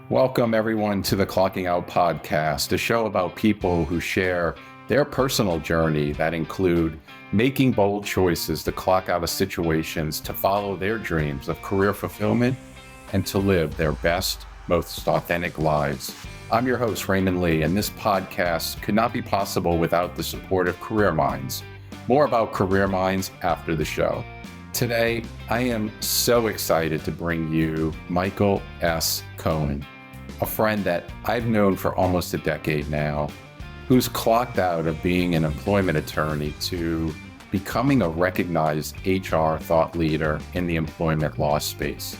Welcome, everyone, to the Clocking Out podcast, a show about people who share their personal journey that include making bold choices to clock out of situations to follow their dreams of career fulfillment and to live their best, most authentic lives. I'm your host, Raymond Lee, and this podcast could not be possible without the support of Career Minds. More about Career Minds after the show. Today, I am so excited to bring you Michael S. Cohen, a friend that I've known for almost a decade now, who's clocked out of being an employment attorney to becoming a recognized HR thought leader in the employment law space.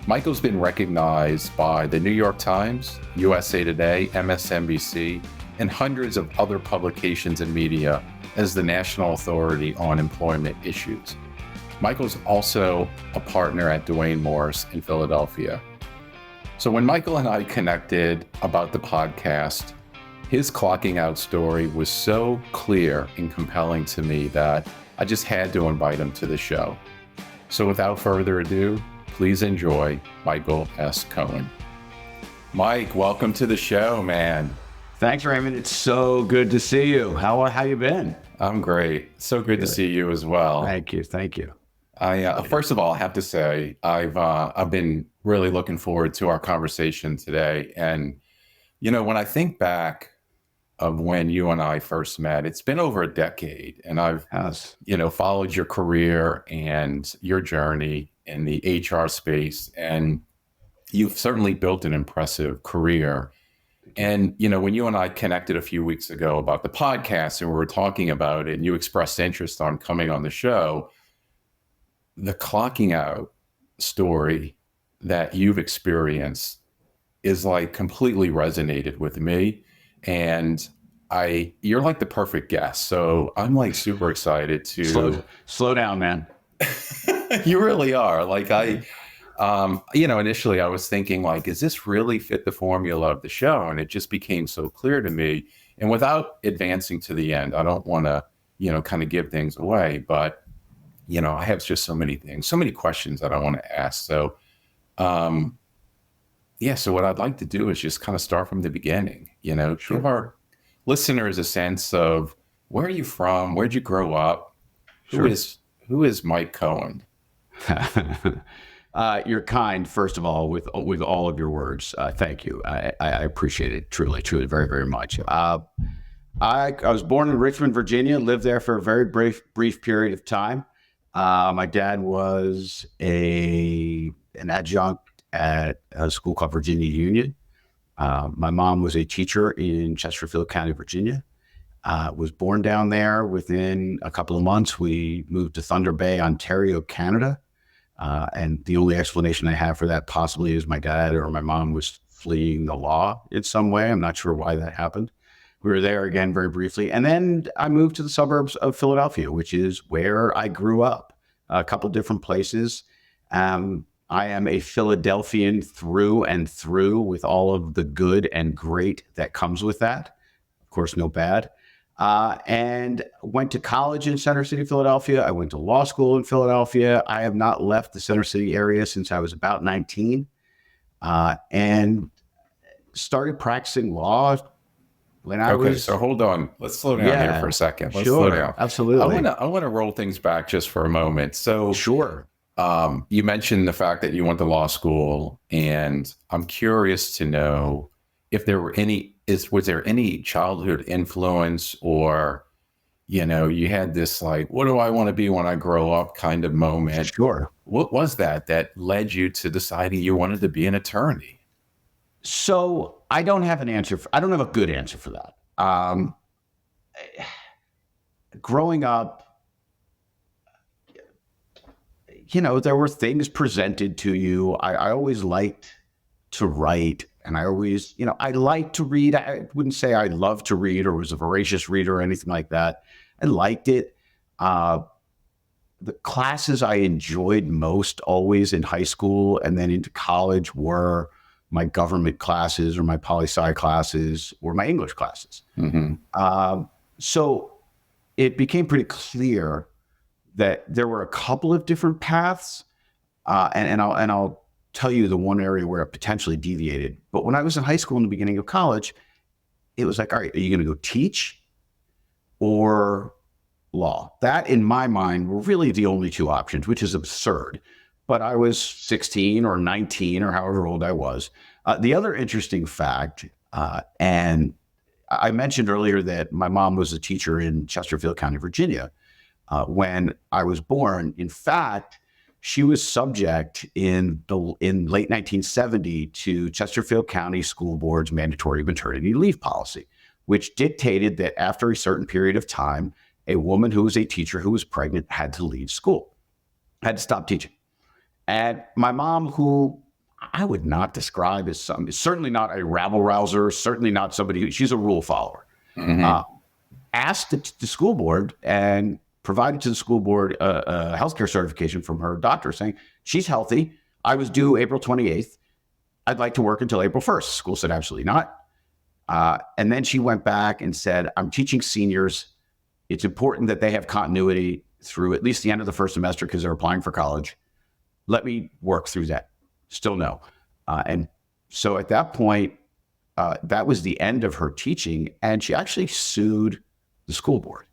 Michael's been recognized by the New York Times, USA Today, MSNBC, and hundreds of other publications and media as the national authority on employment issues. Michael's also a partner at Duane Morris in Philadelphia. So when Michael and I connected about the podcast, his clocking out story was so clear and compelling to me that I just had to invite him to the show. So without further ado, please enjoy Michael S. Cohen. Mike, welcome to the show, man. Thanks, Raymond. It's so good to see you. How you been? I'm great. So good to see you as well. Thank you. First of all, I have to say I've been really looking forward to our conversation today. And when I think back of when you and I first met, it's been over a decade, and I've followed your career and your journey in the HR space, and you've certainly built an impressive career. And when you and I connected a few weeks ago about the podcast, and we were talking about it, and you expressed interest on coming on the show, the clocking out story that you've experienced is like completely resonated with me. And you're like the perfect guest. So I'm like super excited to slow down, man. You really are. Like initially I was thinking like, is this really fit the formula of the show? And it just became so clear to me. And without advancing to the end, I don't want to, kind of give things away, but I have just so many things, so many questions that I want to ask. So, so what I'd like to do is just kind of start from the beginning, Sure. Give our listeners a sense of where are you from? Where'd you grow up? Sure. Who is Mike Cohen? You're kind, first of all, with all of your words. Thank you. I appreciate it truly, very, very much. I was born in Richmond, Virginia, lived there for a very brief period of time. My dad was an adjunct at a school called Virginia Union. My mom was a teacher in Chesterfield County, Virginia. Was born down there. Within a couple of months, we moved to Thunder Bay, Ontario, Canada. And the only explanation I have for that possibly is my dad or my mom was fleeing the law in some way. I'm not sure why that happened. We were there again very briefly. And then I moved to the suburbs of Philadelphia, which is where I grew up, a couple different places. I am a Philadelphian through and through, with all of the good and great that comes with that. Of course, no bad. And went to college in Center City, Philadelphia. I went to law school in Philadelphia. I have not left the Center City area since I was about 19, and started practicing law when I was. So hold on. Let's slow down here for a second. Let's slow down. Absolutely. I want to roll things back just for a moment. So sure. You mentioned the fact that you went to law school, and I'm curious to know if there were was there any childhood influence, or, you had this like, what do I want to be when I grow up kind of moment? Sure. What was that led you to deciding you wanted to be an attorney? So I don't have an answer. I don't have a good answer for that. Growing up, there were things presented to you. I always liked to write, and I always, I liked to read. I wouldn't say I loved to read or was a voracious reader or anything like that. I liked it. The classes I enjoyed most always in high school and then into college were my government classes or my poli-sci classes or my English classes. Mm-hmm. So it became pretty clear that there were a couple of different paths, and I'll tell you the one area where it potentially deviated. But when I was in high school and the beginning of college, it was like, all right, are you going to go teach or law? That, in my mind, were really the only two options, which is absurd. But I was 16 or 19 or however old I was. The other interesting fact, and I mentioned earlier that my mom was a teacher in Chesterfield County, Virginia, when I was born. In fact, she was subject in late 1970 to Chesterfield County School Board's mandatory maternity leave policy, which dictated that after a certain period of time, a woman who was a teacher who was pregnant had to leave school, had to stop teaching. And my mom, who I would not describe as certainly not a rabble rouser, certainly not somebody she's a rule follower, asked the school board and provided to the school board a healthcare certification from her doctor saying, she's healthy. I was due April 28th. I'd like to work until April 1st. School said, absolutely not. And then she went back and said, I'm teaching seniors. It's important that they have continuity through at least the end of the first semester because they're applying for college. Let me work through that. Still no. And so at that point, that was the end of her teaching. And she actually sued the school board,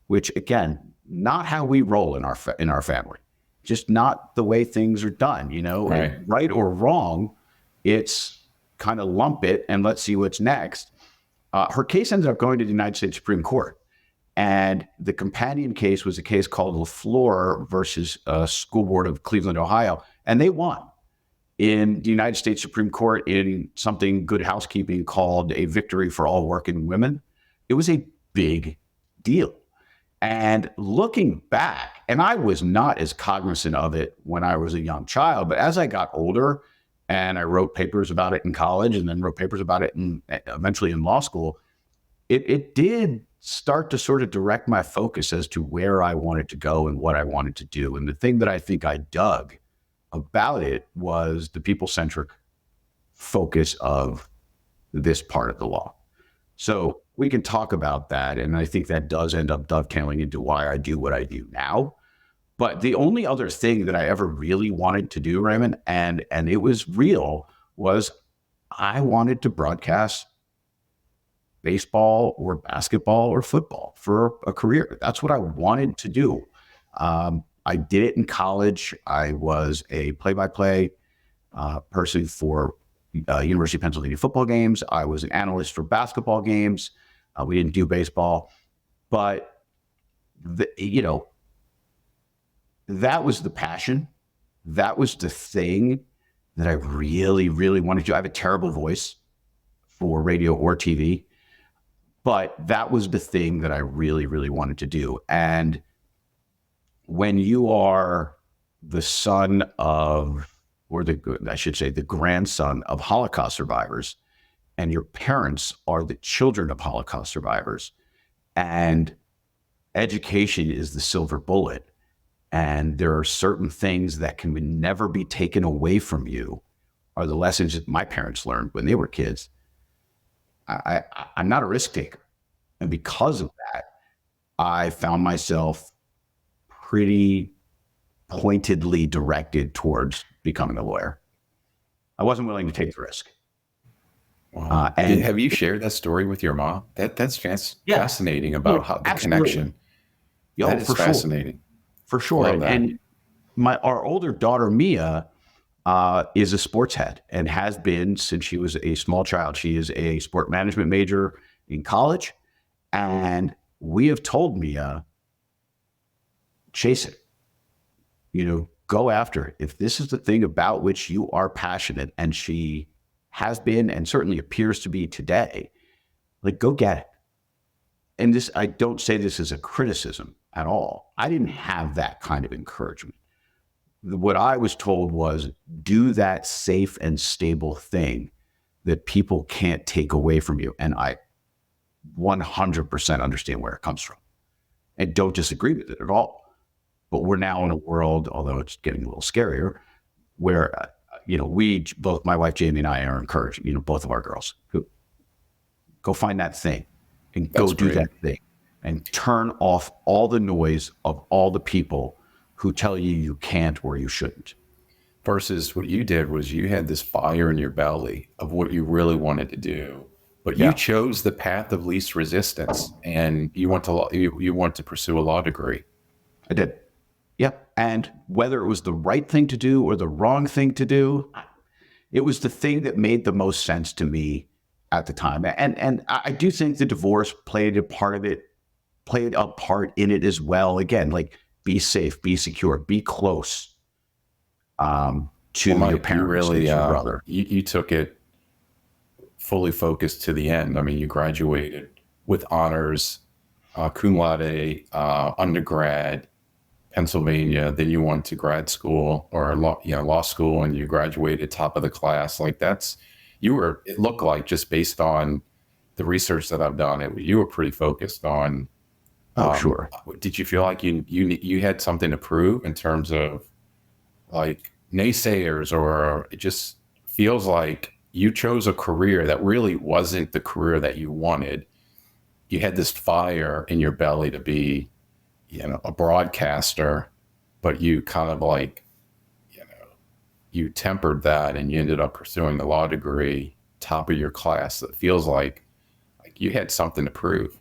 which, again, not how we roll in our family, just not the way things are done, right or wrong. It's kind of lump it and let's see what's next. Her case ended up going to the United States Supreme Court. And the companion case was a case called LaFleur versus School Board of Cleveland, Ohio. And they won in the United States Supreme Court in something good housekeeping called a victory for all working women. It was a big deal. And looking back, and I was not as cognizant of it when I was a young child, but as I got older and I wrote papers about it in college and then wrote papers about it eventually in law school, it did start to sort of direct my focus as to where I wanted to go and what I wanted to do. And the thing that I think I dug about it was the people-centric focus of this part of the law. So we can talk about that. And I think that does end up dovetailing into why I do what I do now. But the only other thing that I ever really wanted to do, Raymond, and it was real, was I wanted to broadcast baseball or basketball or football for a career. That's what I wanted to do. I did it in college. I was a play-by-play person for University of Pennsylvania football games. I was an analyst for basketball games. We didn't do baseball, but that was the passion. That was the thing that I really, really wanted to do. I have a terrible voice for radio or TV, but that was the thing that I really, really wanted to do. And when you are the son of, or the grandson of Holocaust survivors, and your parents are the children of Holocaust survivors, and education is the silver bullet, and there are certain things that can never be taken away from you, are the lessons that my parents learned when they were kids. I'm not a risk taker. And because of that, I found myself pretty pointedly directed towards becoming a lawyer. I wasn't willing to take the risk. Wow. And have you shared that story with your mom? That's fascinating about how the absolutely. connection. Yo, that is for fascinating. For sure. And our older daughter, Mia, is a sports head and has been since she was a small child. She is a sport management major in college. And we have told Mia, chase it, go after it. If this is the thing about which you are passionate, and she has been and certainly appears to be today, go get it. And this, I don't say this as a criticism at all. I didn't have that kind of encouragement. What I was told was, do that safe and stable thing that people can't take away from you. And I 100% understand where it comes from and don't disagree with it at all. But we're now in a world, although it's getting a little scarier, where, both my wife, Jamie, and I are encouraging, both of our girls, who go find that thing and go do that thing and turn off all the noise of all the people who tell you you can't or you shouldn't. versus what you did was you had this fire in your belly of what you really wanted to do, but you Yeah, chose the path of least resistance, and you want to you want to pursue a law degree. I did. Yep. And whether it was the right thing to do or the wrong thing to do, it was the thing that made the most sense to me at the time. And I do think the divorce played a part of it, played a part in it as well. Again, like be safe, be secure, be close to Well, your Mike, you parents and really your brother. you took it fully focused to the end. I mean, you graduated with honors, cum laude, undergrad, Pennsylvania. Then you went to grad school or law school, and you graduated top of the class. Like that's you were. It looked like just based on the research that I've done, you were pretty focused on. Oh, sure. Did you feel like you had something to prove in terms of like naysayers, or it just feels like you chose a career that really wasn't the career that you wanted? You had this fire in your belly to be, a broadcaster, but you kind of like, you tempered that and you ended up pursuing the law degree, top of your class. It feels like you had something to prove.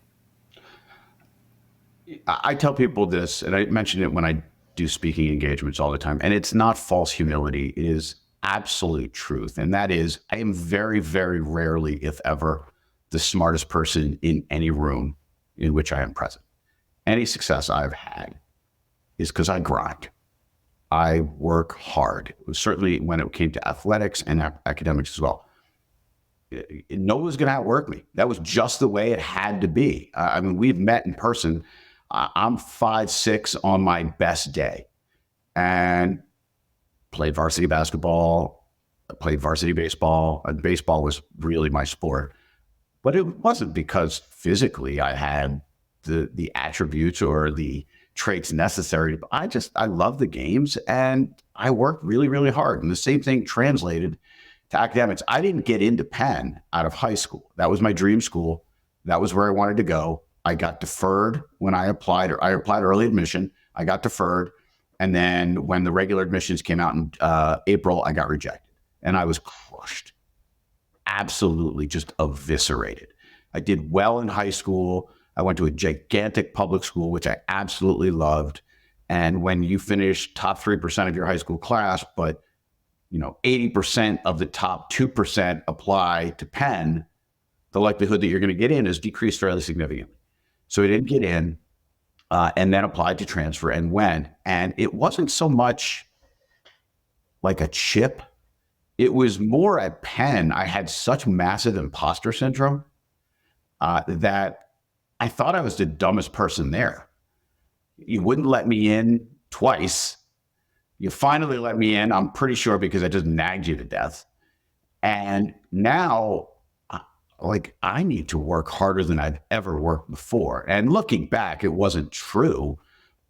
I tell people this, and I mention it when I do speaking engagements all the time, and it's not false humility. It is absolute truth. And that is, I am very, very rarely, if ever, the smartest person in any room in which I am present. Any success I've had is because I grind. I work hard. It was certainly when it came to athletics and academics as well. No one was going to outwork me. That was just the way it had to be. I mean, we've met in person. I'm 5'6" on my best day, and played varsity basketball, played varsity baseball, and baseball was really my sport. But it wasn't because physically I had the attributes or the traits necessary. I love the games, and I worked really, really hard. And the same thing translated to academics. I didn't get into Penn out of high school. That was my dream school. That was where I wanted to go. I got deferred when I applied, or I applied early admission. I got deferred. And then when the regular admissions came out in April, I got rejected. And I was crushed. Absolutely just eviscerated. I did well in high school. I went to a gigantic public school, which I absolutely loved. And when you finish top 3% of your high school class, but 80% of the top 2% apply to Penn, the likelihood that you're going to get in is decreased fairly significantly. So I didn't get in, and then applied to transfer and went. And it wasn't so much like a chip. It was more at Penn. I had such massive imposter syndrome that I thought I was the dumbest person there. You wouldn't let me in twice. You finally let me in, I'm pretty sure, because I just nagged you to death. And now, I need to work harder than I've ever worked before. And looking back, it wasn't true.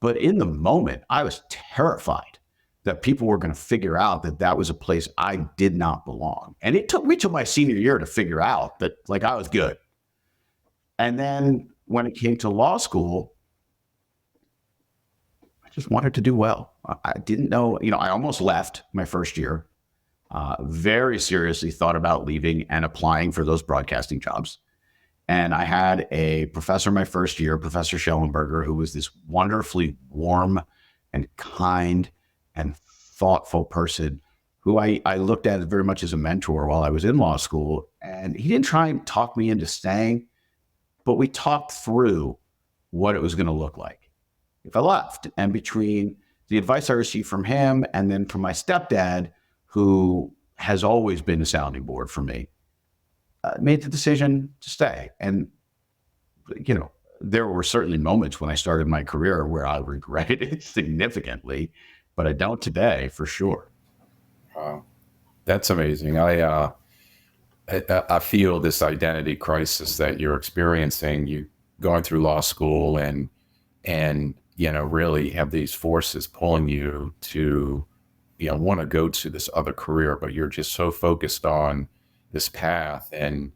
But in the moment, I was terrified that people were going to figure out that that was a place I did not belong. And it took me till my senior year to figure out that I was good. And then when it came to law school, I just wanted to do well. I didn't know, I almost left my first year. Very seriously thought about leaving and applying for those broadcasting jobs. And I had a professor my first year, Professor Schellenberger, who was this wonderfully warm and kind and thoughtful person who I looked at very much as a mentor while I was in law school. And he didn't try and talk me into staying, but we talked through what it was going to look like if I left. And between the advice I received from him and then from my stepdad, who has always been a sounding board for me, made the decision to stay. And, there were certainly moments when I started my career where I regretted it significantly, but I don't today for sure. Wow, that's amazing. I feel this identity crisis that you're experiencing. You going through law school and really have these forces pulling you to want to go to this other career, but you're just so focused on this path. And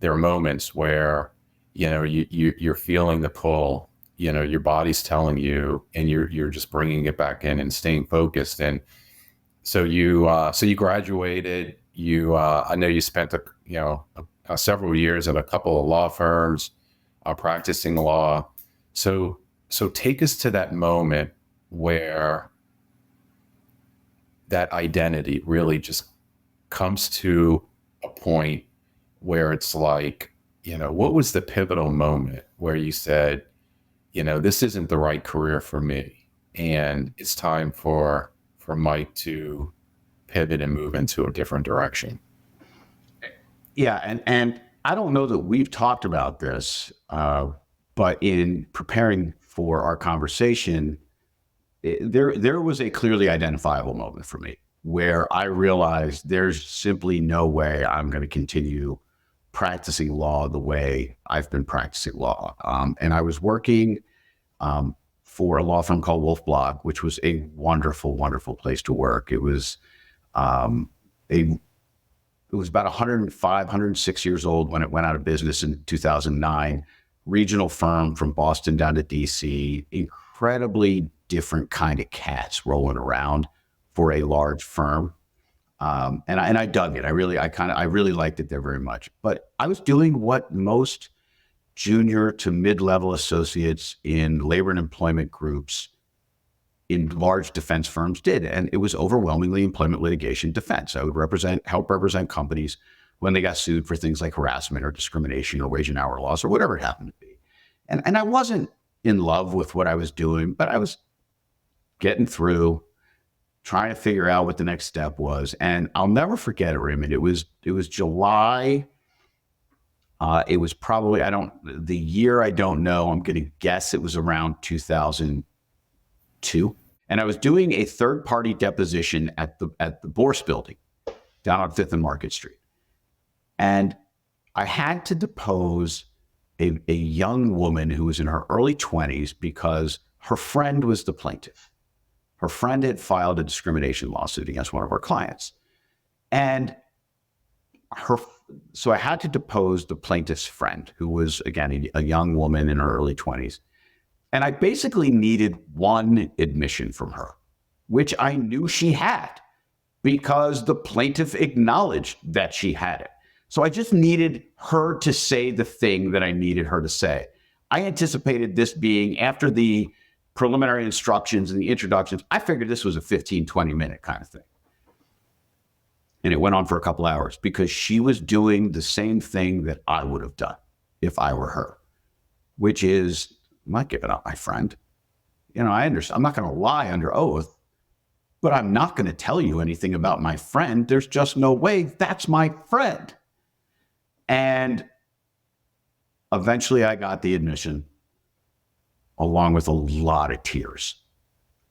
there are moments where, you're feeling the pull, your body's telling you, and you're just bringing it back in and staying focused. And So you graduated. I know you spent several years at a couple of law firms, practicing law. So take us to that moment where that identity really just comes to a point where it's like, what was the pivotal moment where you said, this isn't the right career for me, and it's time for Mike to pivot and move into a different direction? Yeah, and I don't know that we've talked about this, but in preparing for our conversation, there was a clearly identifiable moment for me where I realized there's simply no way I'm going to continue practicing law the way I've been practicing law. And I was working for a law firm called Wolf Block, which was a wonderful, wonderful place to work. It was it was about 105, 106 years old when it went out of business in 2009. Regional firm from Boston down to DC, incredibly different kind of cats rolling around for a large firm. And I dug it. I really liked it there very much. But I was doing what most junior to mid-level associates in labor and employment groups in large defense firms did. And it was overwhelmingly employment litigation defense. I would help represent companies when they got sued for things like harassment or discrimination or wage and hour laws or whatever it happened to be. And I wasn't in love with what I was doing, but I was getting through, trying to figure out what the next step was. And I'll never forget it, Raymond. It was July. It was probably, the year I don't know. I'm going to guess it was around 2002. And I was doing a third-party deposition at the Bourse building down on 5th and Market Street. And I had to depose a young woman who was in her early 20s because her friend was the plaintiff. Her friend had filed a discrimination lawsuit against one of our clients. And so I had to depose the plaintiff's friend, who was, again, a young woman in her early 20s. And I basically needed one admission from her, which I knew she had because the plaintiff acknowledged that she had it. So I just needed her to say the thing that I needed her to say. I anticipated this being after the preliminary instructions and the introductions. I figured this was a 15, 20-minute kind of thing. And it went on for a couple hours because she was doing the same thing that I would have done if I were her, which is, I'm not giving up my friend. I understand. I'm not going to lie under oath, but I'm not going to tell you anything about my friend. There's just no way. That's my friend. And eventually I got the admission along with a lot of tears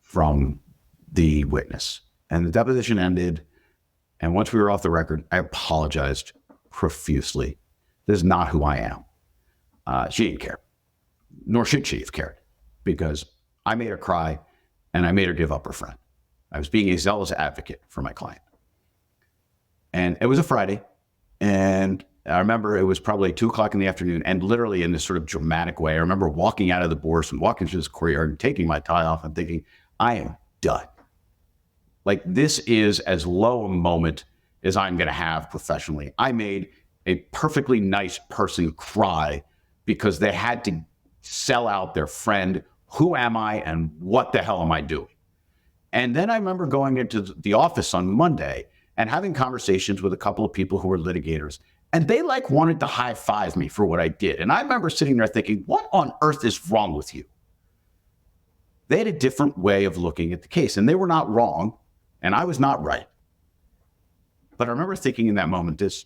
from the witness. And the deposition ended. And once we were off the record, I apologized profusely. This is not who I am. She didn't care, nor should she have cared, because I made her cry and I made her give up her friend. I was being a zealous advocate for my client. And it was a Friday. And I remember it was probably 2:00 in the afternoon, and literally in this sort of dramatic way, I remember walking out of the Bourse and walking through this courtyard and taking my tie off and thinking, I am done. Like, this is as low a moment as I'm going to have professionally. I made a perfectly nice person cry because they had to sell out their friend. Who am I and what the hell am I doing? And then I remember going into the office on Monday and having conversations with a couple of people who were litigators. And they wanted to high five me for what I did. And I remember sitting there thinking, what on earth is wrong with you? They had a different way of looking at the case, and they were not wrong. And I was not right. But I remember thinking in that moment, this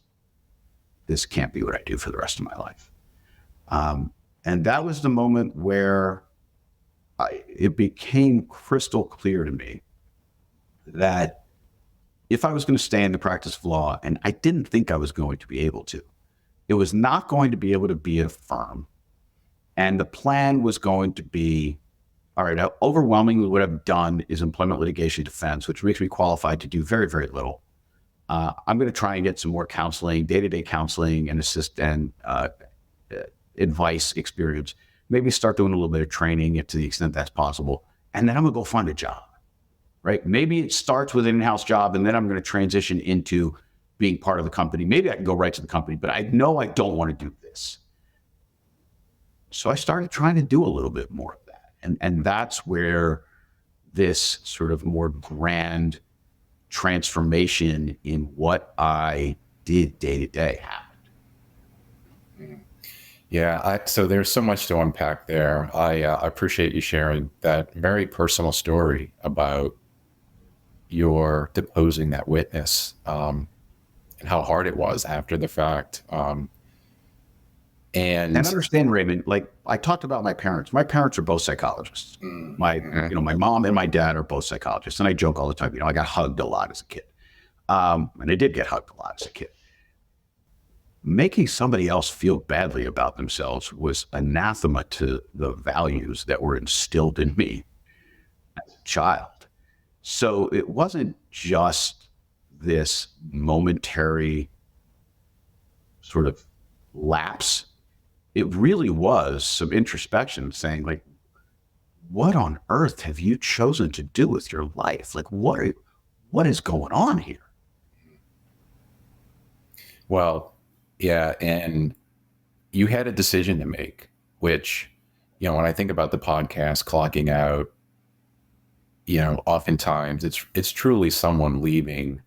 can't be what I do for the rest of my life. And that was the moment where it became crystal clear to me that if I was going to stay in the practice of law, and I didn't think I was going to be able to, it was not going to be able to be a firm. And the plan was going to be, all right, overwhelmingly what I've done is employment litigation defense, which makes me qualified to do very, very little. I'm going to try and get some more counseling, day-to-day counseling and advice experience. Maybe start doing a little bit of training to the extent that's possible. And then I'm going to go find a job. right? Maybe it starts with an in-house job and then I'm going to transition into being part of the company. Maybe I can go right to the company, but I know I don't want to do this. So I started trying to do a little bit more of that. And that's where this sort of more grand transformation in what I did day to day happened. Yeah, so there's so much to unpack there. I appreciate you sharing that very personal story about your deposing that witness, and how hard it was after the fact. And And understand, Raymond, like I talked about my parents. My parents are both psychologists. My mom and my dad are both psychologists. And I joke all the time, I got hugged a lot as a kid. And I did get hugged a lot as a kid. Making somebody else feel badly about themselves was anathema to the values that were instilled in me as a child. So it wasn't just this momentary sort of lapse. It really was some introspection saying, like, what on earth have you chosen to do with your life? Like, what is going on here? well, yeah, and you had a decision to make, which, when I think about the podcast clocking out, oftentimes it's truly someone leaving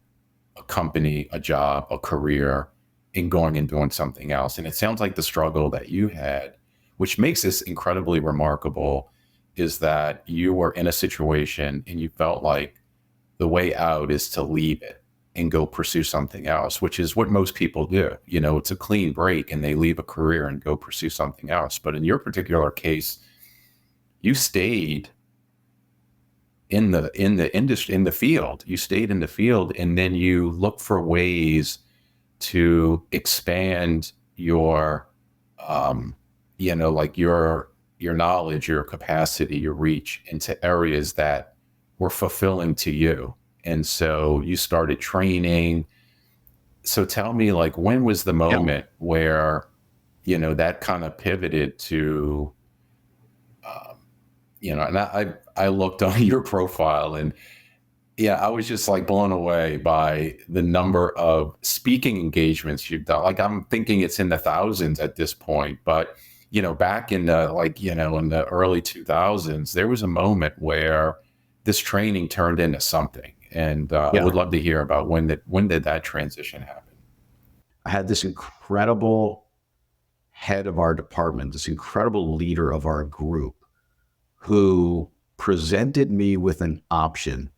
a company, a job, a career, and going and doing something else. And it sounds like the struggle that you had, which makes this incredibly remarkable, is that you were in a situation and you felt like the way out is to leave it and go pursue something else, which is what most people do. It's a clean break and they leave a career and go pursue something else. But in your particular case, you stayed in the industry, in the field. You stayed in the field, and then you look for ways to expand your, like your knowledge, your capacity, your reach into areas that were fulfilling to you. And so you started training. So tell me, like, when was the moment where, that kind of pivoted to, and I looked on your profile, and yeah, I was just like blown away by the number of speaking engagements you've done. Like, I'm thinking it's in the thousands at this point, but back in the in the early 2000s, there was a moment where this training turned into something. And I would love to hear about when did that transition happen? I had this incredible head of our department, this incredible leader of our group, who presented me with an option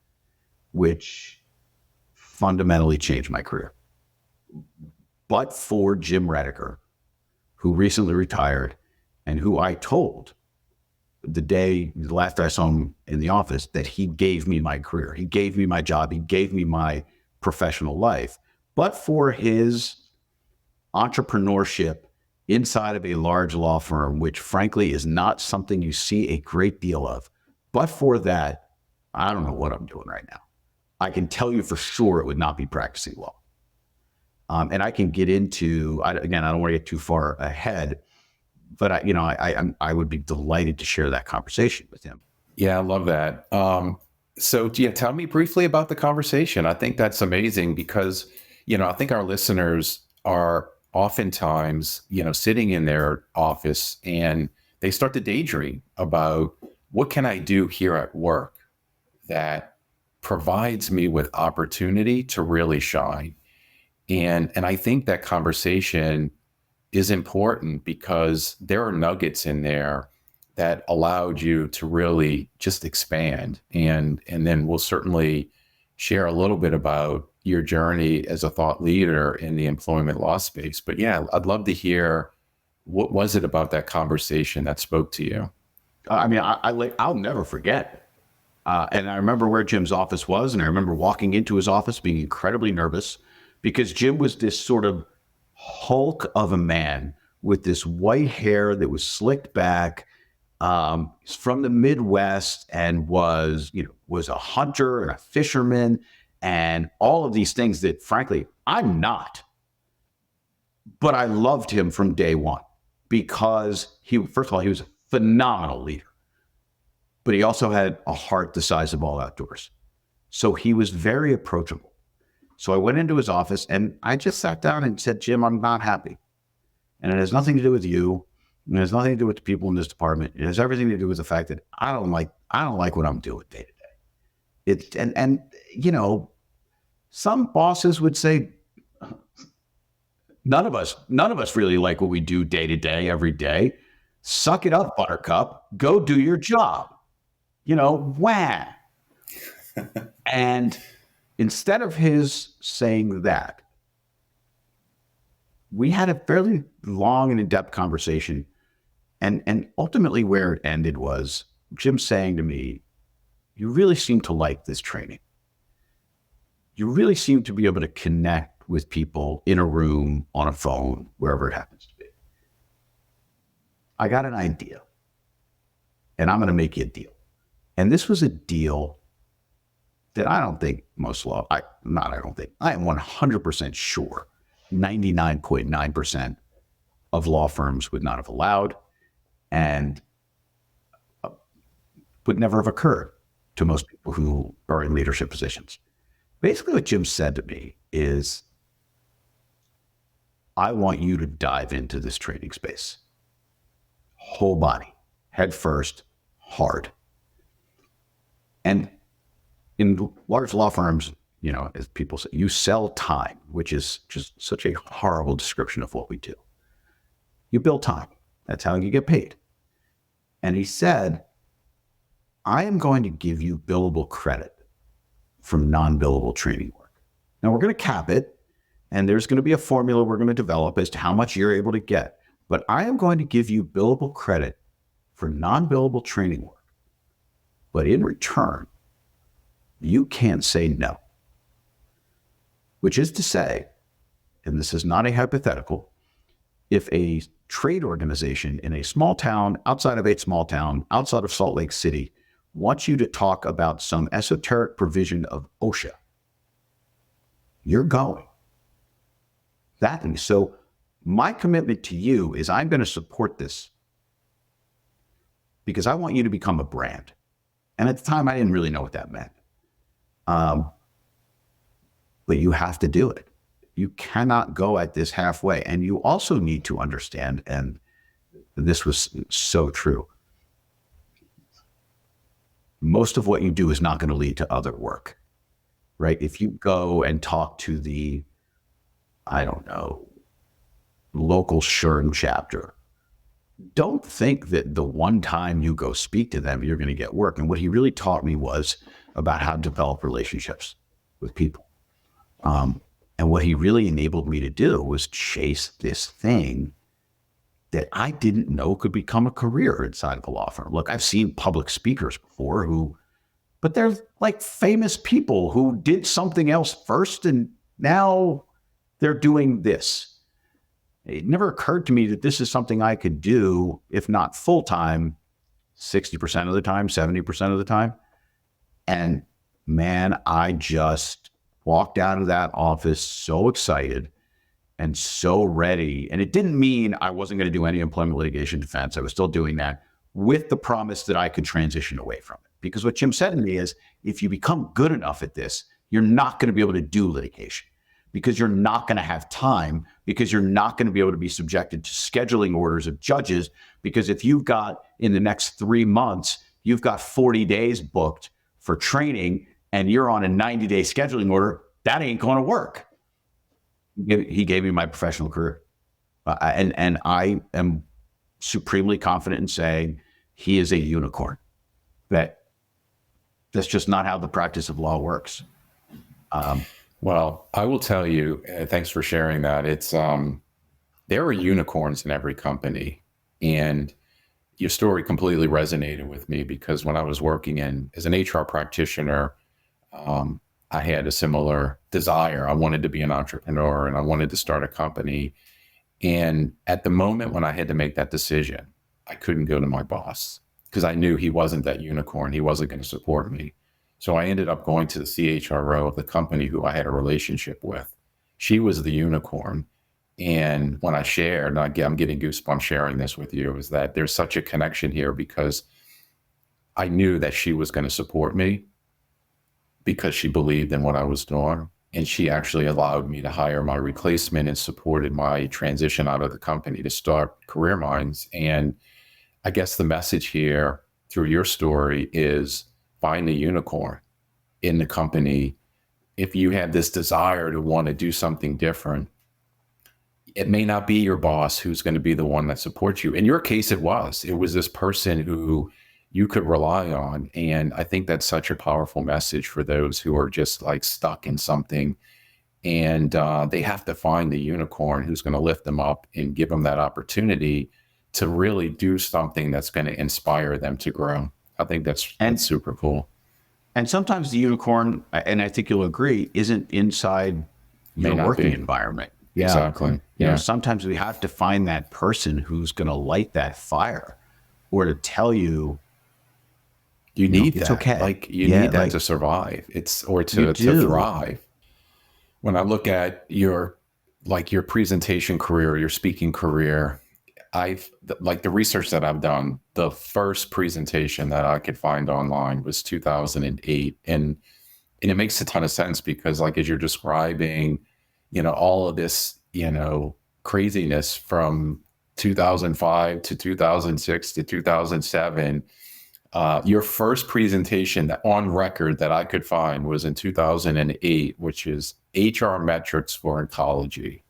which fundamentally changed my career. But for Jim Rediker, who recently retired and who I told the last I saw him in the office, that he gave me my career. He gave me my job. He gave me my professional life. But for his entrepreneurship inside of a large law firm, which frankly is not something you see a great deal of, but for that, I don't know what I'm doing right now. I can tell you for sure it would not be practicing law. And I can get into, again, I don't want to get too far ahead, but I would be delighted to share that conversation with him. Yeah, I love that. So yeah, tell me briefly about the conversation. I think that's amazing because, I think our listeners are oftentimes, sitting in their office and they start to daydream about what can I do here at work that provides me with opportunity to really shine. And I think that conversation is important because there are nuggets in there that allowed you to really just expand. And then we'll certainly share a little bit about your journey as a thought leader in the employment law space. But yeah, I'd love to hear, what was it about that conversation that spoke to you? I'll never forget. And I remember where Jim's office was, and I remember walking into his office being incredibly nervous because Jim was this sort of hulk of a man with this white hair that was slicked back. He's from the Midwest and was a hunter and a fisherman and all of these things that, frankly, I'm not. But I loved him from day one because first of all, he was a phenomenal leader, but he also had a heart the size of all outdoors. So he was very approachable. So I went into his office and I just sat down and said, Jim, I'm not happy. And it has nothing to do with you. And it has nothing to do with the people in this department. It has everything to do with the fact that I don't like what I'm doing day to day. And you know, some bosses would say, none of us really like what we do day to day, every day. Suck it up, buttercup. Go do your job. You know, wah. And instead of his saying that, we had a fairly long and in-depth conversation. And ultimately where it ended was Jim saying to me, you really seem to like this training. You really seem to be able to connect with people in a room, on a phone, wherever it happens to be. I got an idea, and I'm going to make you a deal. And this was a deal that I don't think most law, I am 100% sure 99.9% of law firms would not have allowed and would never have occurred to most people who are in leadership positions. Basically, what Jim said to me is, I want you to dive into this training space. Whole body, head first, hard. And in large law firms, you know, as people say, you sell time, which is just such a horrible description of what we do. You bill time. That's how you get paid. And he said, I am going to give you billable credit from non-billable training work. Now we're going to cap it, and there's going to be a formula we're going to develop as to how much you're able to get. But I am going to give you billable credit for non-billable training work. But in return, you can't say no. Which is to say, and this is not a hypothetical, if a trade organization in a small town, outside of Salt Lake City, wants you to talk about some esoteric provision of OSHA, you're going. So my commitment to you is I'm going to support this because I want you to become a brand. And at the time, I didn't really know what that meant. But you have to do it. You cannot go at this halfway. And you also need to understand, and this was so true, most of what you do is not going to lead to other work, right? If you go and talk to the, I don't know, local SHRM chapter, don't think that the one time you go speak to them, you're going to get work. And what he really taught me was about how to develop relationships with people. And what he really enabled me to do was chase this thing that I didn't know could become a career inside of a law firm. Look, I've seen public speakers before but they're like famous people who did something else first and now they're doing this. It never occurred to me that this is something I could do, if not full-time, 60% of the time, 70% of the time. And man, I just walked out of that office so excited and so ready. And it didn't mean I wasn't going to do any employment litigation defense. I was still doing that with the promise that I could transition away from it. Because what Jim said to me is, if you become good enough at this, you're not going to be able to do litigation because you're not going to have time, because you're not going to be able to be subjected to scheduling orders of judges. Because if you've got, in the next 3 months, you've got 40 days booked for training and you're on a 90-day scheduling order, that ain't going to work. He gave me my professional career. And I am supremely confident in saying he is a unicorn. That's just not how the practice of law works. Well, I will tell you, thanks for sharing that. It's there are unicorns in every company. And your story completely resonated with me because when I was working as an HR practitioner, I had a similar desire. I wanted to be an entrepreneur and I wanted to start a company. And at the moment when I had to make that decision, I couldn't go to my boss because I knew he wasn't that unicorn. He wasn't going to support me. So I ended up going to the CHRO of the company who I had a relationship with. She was the unicorn. And when I shared, and I'm getting goosebumps sharing this with you, is that there's such a connection here because I knew that she was going to support me. because she believed in what I was doing. And she actually allowed me to hire my replacement and supported my transition out of the company to start Career Minds. And I guess the message here through your story is find the unicorn in the company. If you have this desire to want to do something different, it may not be your boss who's going to be the one that supports you. In your case, it was this person who you could rely on. And I think that's such a powerful message for those who are just like stuck in something, and they have to find the unicorn who's going to lift them up and give them that opportunity to really do something that's going to inspire them to grow. I think that's super cool. And sometimes the unicorn, and I think you'll agree, isn't inside your working environment. Yeah. Exactly. You know, sometimes we have to find that person who's going to light that fire, or to tell you, you need that. It's okay. Like you need that to survive. Or to thrive. When I look at your presentation career, your speaking career, the research that I've done, the first presentation that I could find online was 2008. And it makes a ton of sense because as you're describing, all of this, craziness from 2005 to 2006 to 2007, your first presentation on record that I could find was in 2008, which is HR metrics for oncology,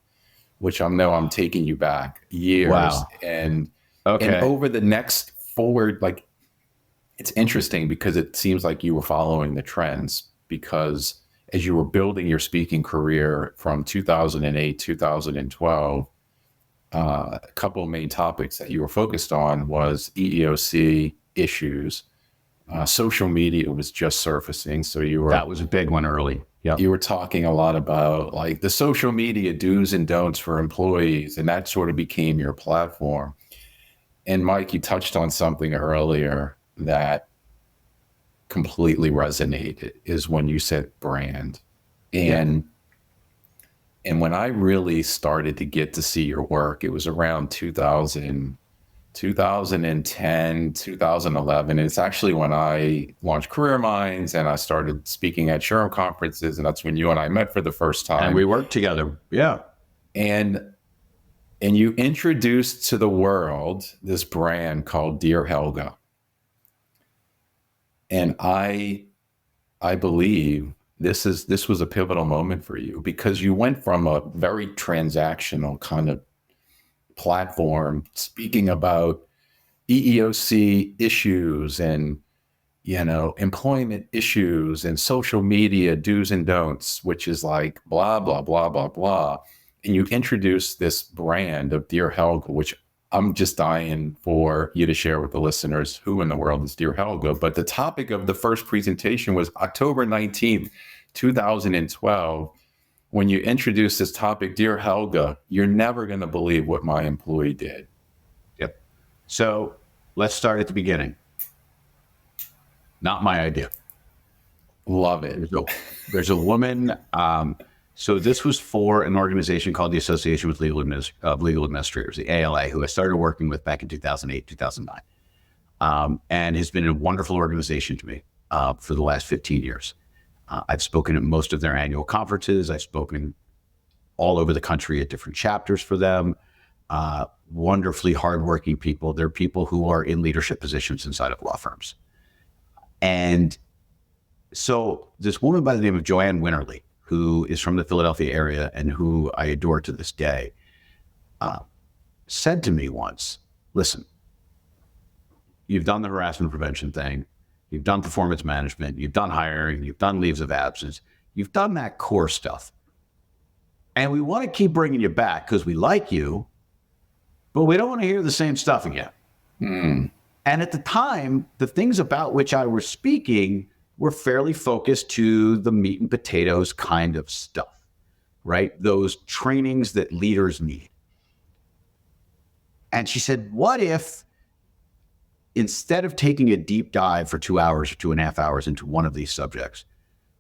which I know I'm taking you back years. Wow. And over the next forward, it's interesting because it seems like you were following the trends, because as you were building your speaking career from 2008, 2012, a couple of main topics that you were focused on was EEOC issues. Social media was just surfacing. So that was a big one early. Yeah. You were talking a lot about the social media do's and don'ts for employees, and that sort of became your platform. And Mike, you touched on something earlier that completely resonated, is when you said brand. And when I really started to get to see your work, it was around 2010, 2011. It's actually when I launched Career Minds and I started speaking at SHRM conferences. And that's when you and I met for the first time. And we worked together. Yeah. And you introduced to the world this brand called Dear Helga. And I believe this was a pivotal moment for you, because you went from a very transactional kind of platform speaking about EEOC issues and employment issues and social media do's and don'ts, which is like blah blah blah blah blah, and you introduced this brand of Dear Helga, which I'm just dying for you to share with the listeners who in the world is Dear Helga. But the topic of the first presentation was October 19th, 2012. When you introduce this topic, Dear Helga, you're never going to believe what my employee did. Yep. So let's start at the beginning. Not my idea. Love it. There's a woman. So this was for an organization called the Association of Legal Administrators, the ALA, who I started working with back in 2008, 2009, and has been a wonderful organization to me for the last 15 years. I've spoken at most of their annual conferences. I've spoken all over the country at different chapters for them. Wonderfully hardworking people. They're people who are in leadership positions inside of law firms. And so this woman by the name of Joanne Winterly, who is from the Philadelphia area and who I adore to this day, said to me once, listen, you've done the harassment prevention thing. You've done performance management. You've done hiring. You've done leaves of absence. You've done that core stuff. And we want to keep bringing you back because we like you, but we don't want to hear the same stuff again. And at the time, the things about which I was speaking were fairly focused to the meat and potatoes kind of stuff, right? Those trainings that leaders need. And she said, what if instead of taking a deep dive for 2 hours or 2.5 hours into one of these subjects,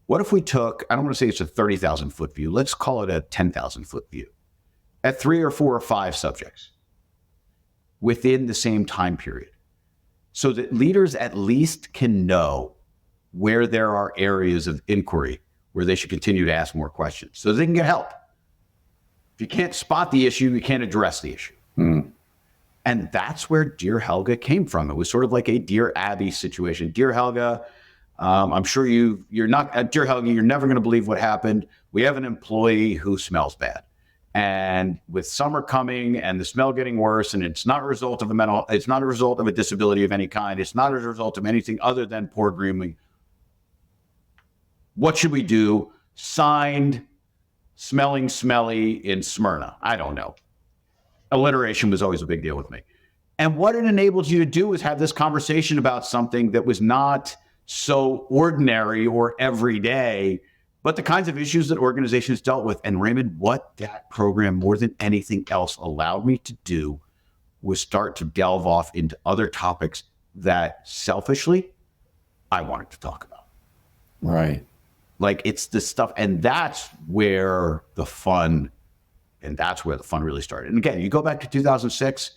what if we took, I don't want to say it's a 30,000 foot view, let's call it a 10,000 foot view, at 3 or 4 or 5 subjects within the same time period, so that leaders at least can know where there are areas of inquiry where they should continue to ask more questions so they can get help. If you can't spot the issue, you can't address the issue. And that's where Dear Helga came from. It was sort of like a Dear Abby situation. Dear Helga, I'm sure you're not at Dear Helga, you're never going to believe what happened. We have an employee who smells bad. And with summer coming and the smell getting worse, and it's not a result of it's not a result of a disability of any kind. It's not a result of anything other than poor grooming. What should we do? Signed, smelling smelly in Smyrna. I don't know. Alliteration was always a big deal with me. And what it enabled you to do is have this conversation about something that was not so ordinary or everyday, but the kinds of issues that organizations dealt with. And Raymond, what that program more than anything else allowed me to do was start to delve off into other topics that selfishly I wanted to talk about. Right. Like it's the stuff, and that's where the fun really started. And again, you go back to 2006,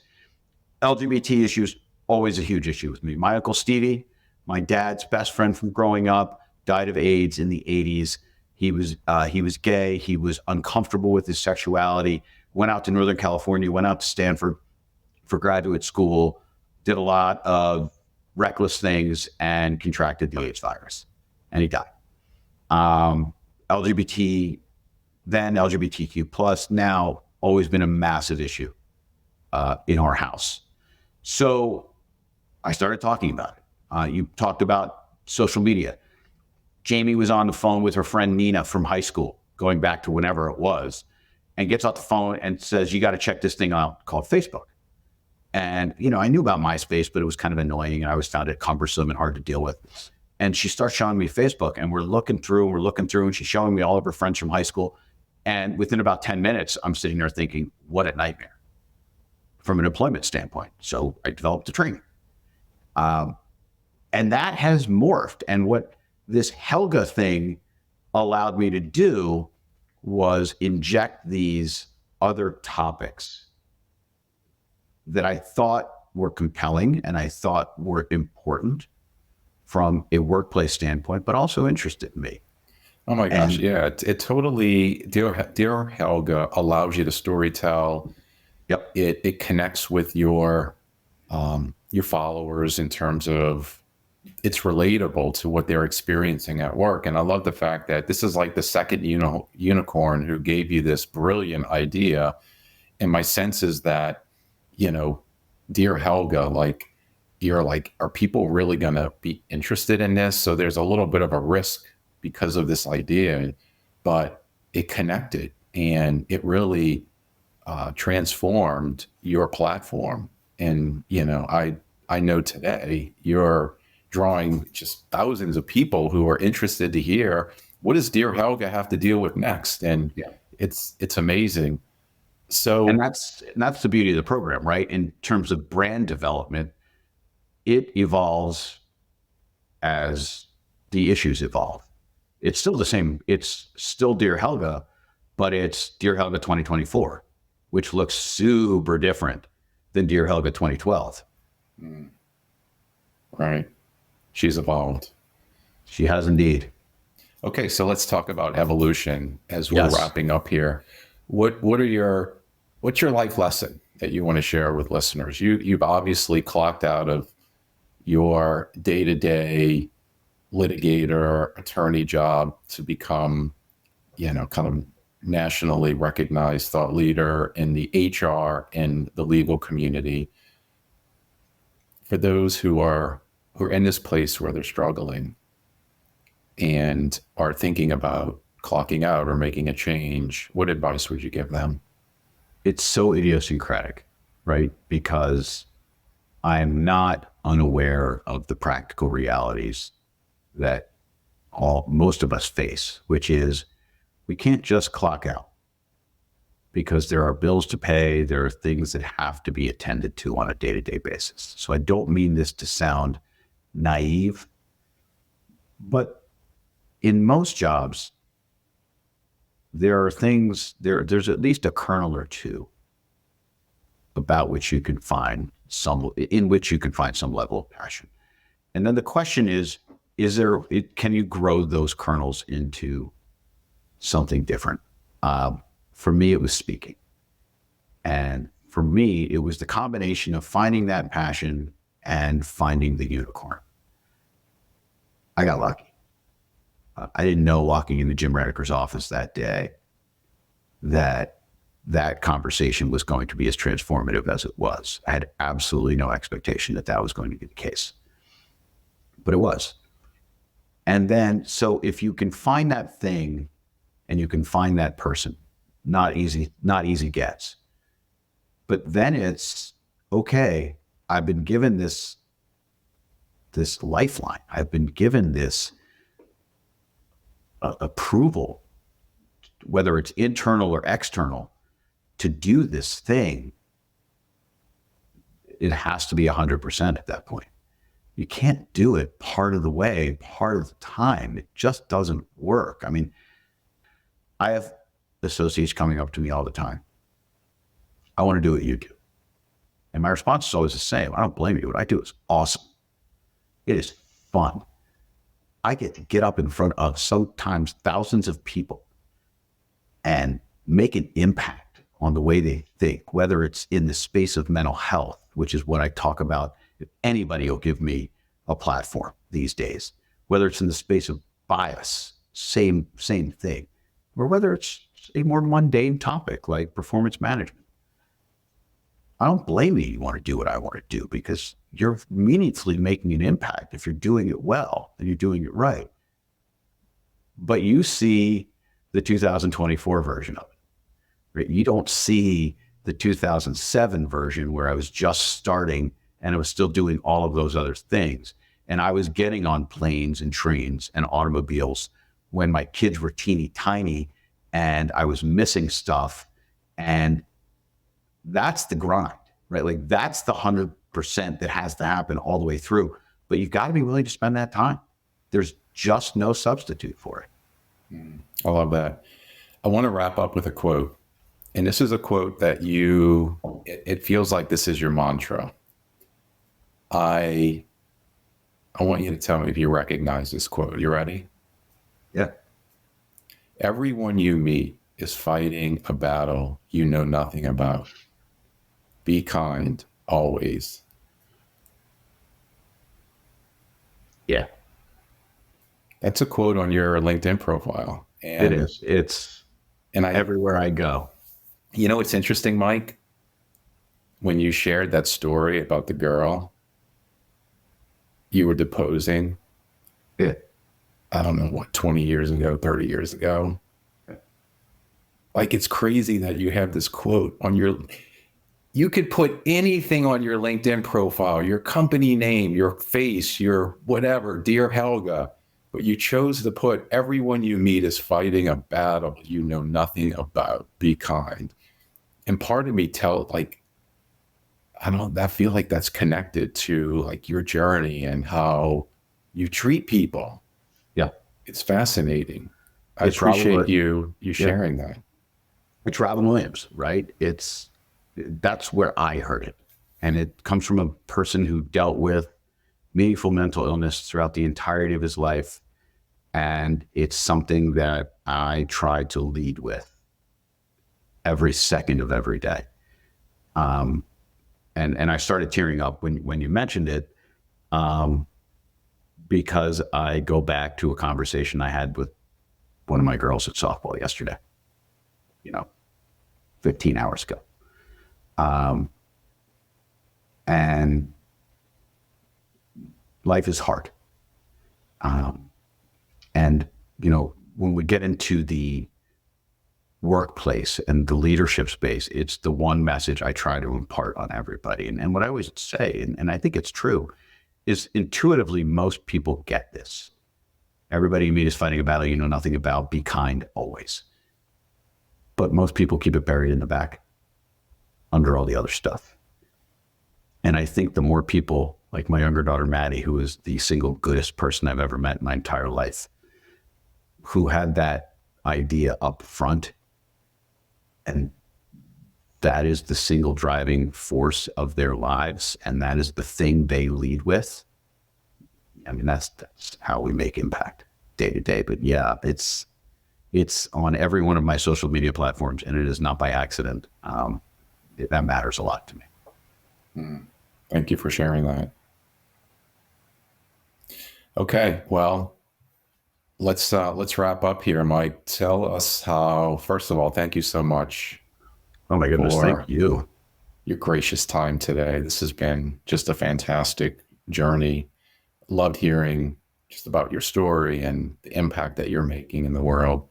LGBT issues, always a huge issue with me. My Uncle Stevie, my dad's best friend from growing up, died of AIDS in the 80s. He was gay. He was uncomfortable with his sexuality, went out to Northern California, went out to Stanford for graduate school, did a lot of reckless things and contracted the AIDS virus, and he died. LGBTQ plus, now always been a massive issue in our house. So I started talking about it. You talked about social media. Jamie was on the phone with her friend Nina from high school, going back to whenever it was, and gets off the phone and says, you got to check this thing out called Facebook. And, I knew about MySpace, but it was kind of annoying, and I always found it cumbersome and hard to deal with. And she starts showing me Facebook, and we're looking through, and she's showing me all of her friends from high school. And within about 10 minutes, I'm sitting there thinking, what a nightmare from an employment standpoint. So I developed a training. And that has morphed. And what this Helga thing allowed me to do was inject these other topics that I thought were compelling and I thought were important from a workplace standpoint, but also interested me. Oh my gosh, yeah. It totally, Dear Helga allows you to storytell. Yep. It connects with your followers in terms of it's relatable to what they're experiencing at work. And I love the fact that this is like the second unicorn who gave you this brilliant idea. And my sense is that, Dear Helga, you're like, are people really going to be interested in this? So there's a little bit of a risk because of this idea, but it connected and it really transformed your platform. And, I know today you're drawing just thousands of people who are interested to hear, what does Dear Helga have to deal with next? And it's amazing. So, and that's the beauty of the program, right? In terms of brand development, it evolves as the issues evolve. It's still the same. It's still Dear Helga, but it's Dear Helga 2024, which looks super different than Dear Helga 2012. Right. She's evolved. She has indeed. Okay, so let's talk about evolution as we're wrapping up here. What's your life lesson that you want to share with listeners? You've obviously clocked out of your day-to-day litigator, attorney job to become, kind of nationally recognized thought leader in the HR and the legal community. For those who are in this place where they're struggling and are thinking about clocking out or making a change, what advice would you give them? It's so idiosyncratic, right? Because I'm not unaware of the practical realities that most of us face, which is we can't just clock out because there are bills to pay. There are things that have to be attended to on a day-to-day basis. So I don't mean this to sound naive, but in most jobs, there are things, there's at least a kernel or two about which you can find some level of passion. And then the question is, can you grow those kernels into something different? For me, it was speaking. And for me, it was the combination of finding that passion and finding the unicorn. I got lucky. I didn't know walking into Jim Rediker's office that day that conversation was going to be as transformative as it was. I had absolutely no expectation that was going to be the case, but it was. And then, so if you can find that thing and you can find that person, not easy gets, but then it's okay. I've been given this lifeline. I've been given this approval, whether it's internal or external, to do this thing. It has to be 100% at that point. You can't do it part of the way, part of the time. It just doesn't work. I mean, I have associates coming up to me all the time. I want to do what you do. And my response is always the same. I don't blame you. What I do is awesome. It is fun. I get to get up in front of sometimes thousands of people and make an impact on the way they think, whether it's in the space of mental health, which is what I talk about. If anybody will give me a platform these days, whether it's in the space of bias, same thing, or whether it's a more mundane topic like performance management. I don't blame you want to do what I want to do, because you're meaningfully making an impact if you're doing it well and you're doing it right. But you see the 2024 version of it, right? You don't see the 2007 version where I was just starting and I was still doing all of those other things. And I was getting on planes and trains and automobiles when my kids were teeny tiny and I was missing stuff. And that's the grind, right? Like that's the 100% that has to happen all the way through. But you've got to be willing to spend that time. There's just no substitute for it. I love that. I want to wrap up with a quote. And this is a quote that it feels like this is your mantra. I want you to tell me if you recognize this quote. You ready? Yeah. Everyone you meet is fighting a battle you know nothing about. Be kind always. Yeah. That's a quote on your LinkedIn profile. And it is. It's everywhere I go. You know, it's interesting, Mike, when you shared that story about the girl you were deposing. Yeah. I don't know, 20 years ago, 30 years ago. Like, it's crazy that you have this quote on you could put anything on your LinkedIn profile, your company name, your face, your whatever, dear Helga, but you chose to put everyone you meet is fighting a battle you know nothing about. Be kind. And part of me I feel like that's connected to like your journey and how you treat people. Yeah. It's fascinating. I appreciate you sharing that. It's Robin Williams, right? That's where I heard it. And it comes from a person who dealt with meaningful mental illness throughout the entirety of his life. And it's something that I try to lead with every second of every day. And I started tearing up when you mentioned it, because I go back to a conversation I had with one of my girls at softball yesterday, 15 hours ago. And life is hard. And, when we get into the workplace and the leadership space, it's the one message I try to impart on everybody. And what I always say, and I think it's true, is intuitively most people get this. Everybody you meet is fighting a battle you know nothing about. Be kind always. But most people keep it buried in the back under all the other stuff. And I think the more people, like my younger daughter, Maddie, who is the single goodest person I've ever met in my entire life, who had that idea up front, and that is the single driving force of their lives, and that is the thing they lead with. I mean, that's how we make impact day to day. But yeah, it's on every one of my social media platforms, and it is not by accident. That matters a lot to me. Thank you for sharing that. Okay, well, let's wrap up here, Mike. Tell us how. First of all, thank you so much. Oh my goodness, thank you. Your gracious time today. This has been just a fantastic journey. Loved hearing just about your story and the impact that you're making in the world.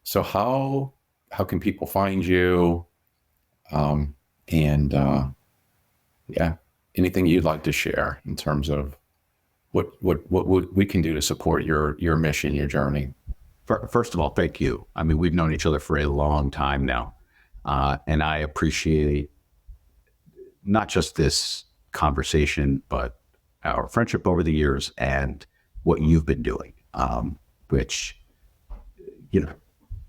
So how can people find you? Anything you'd like to share in terms of what we can do to support your mission, your journey? First of all, thank you. I mean, we've known each other for a long time now, and I appreciate not just this conversation, but our friendship over the years and what you've been doing, which,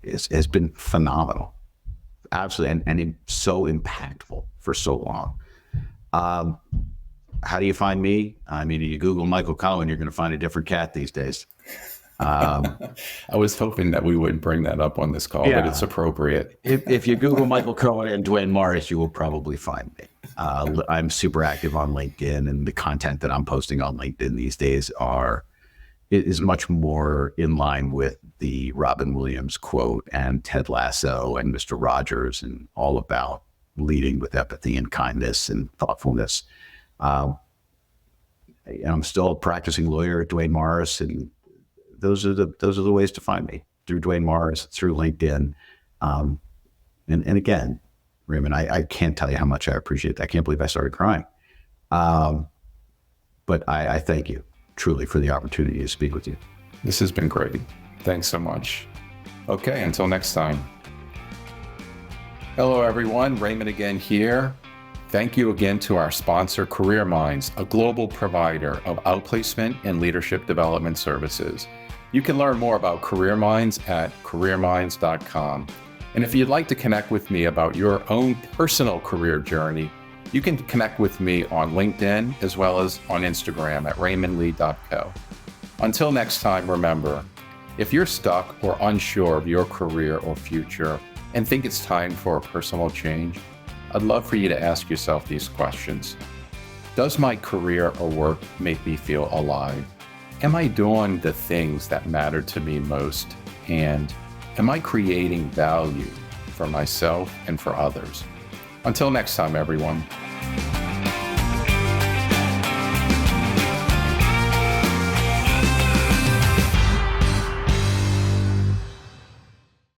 has been phenomenal. Absolutely. And so impactful for so long. How do you find me? I mean, you Google Michael Cohen, you're going to find a different cat these days. I was hoping that we wouldn't bring that up on this call, but it's appropriate. If you Google Michael Cohen and Duane Morris, you will probably find me. I'm super active on LinkedIn, and the content that I'm posting on LinkedIn these days is much more in line with the Robin Williams quote and Ted Lasso and Mr. Rogers, and all about leading with empathy and kindness and thoughtfulness. I'm still a practicing lawyer at Duane Morris, and those are the ways to find me, through Duane Morris, through LinkedIn. And again, Raymond, I can't tell you how much I appreciate that. I can't believe I started crying. But I thank you truly for the opportunity to speak with you. This has been great. Thanks so much. Okay, until next time. Hello, everyone. Raymond again here. Thank you again to our sponsor, Career Minds, a global provider of outplacement and leadership development services. You can learn more about Career Minds at careerminds.com. And if you'd like to connect with me about your own personal career journey, you can connect with me on LinkedIn as well as on Instagram at raymondlee.co. Until next time, remember, if you're stuck or unsure of your career or future and think it's time for a personal change, I'd love for you to ask yourself these questions. Does my career or work make me feel alive? Am I doing the things that matter to me most? And am I creating value for myself and for others? Until next time, everyone.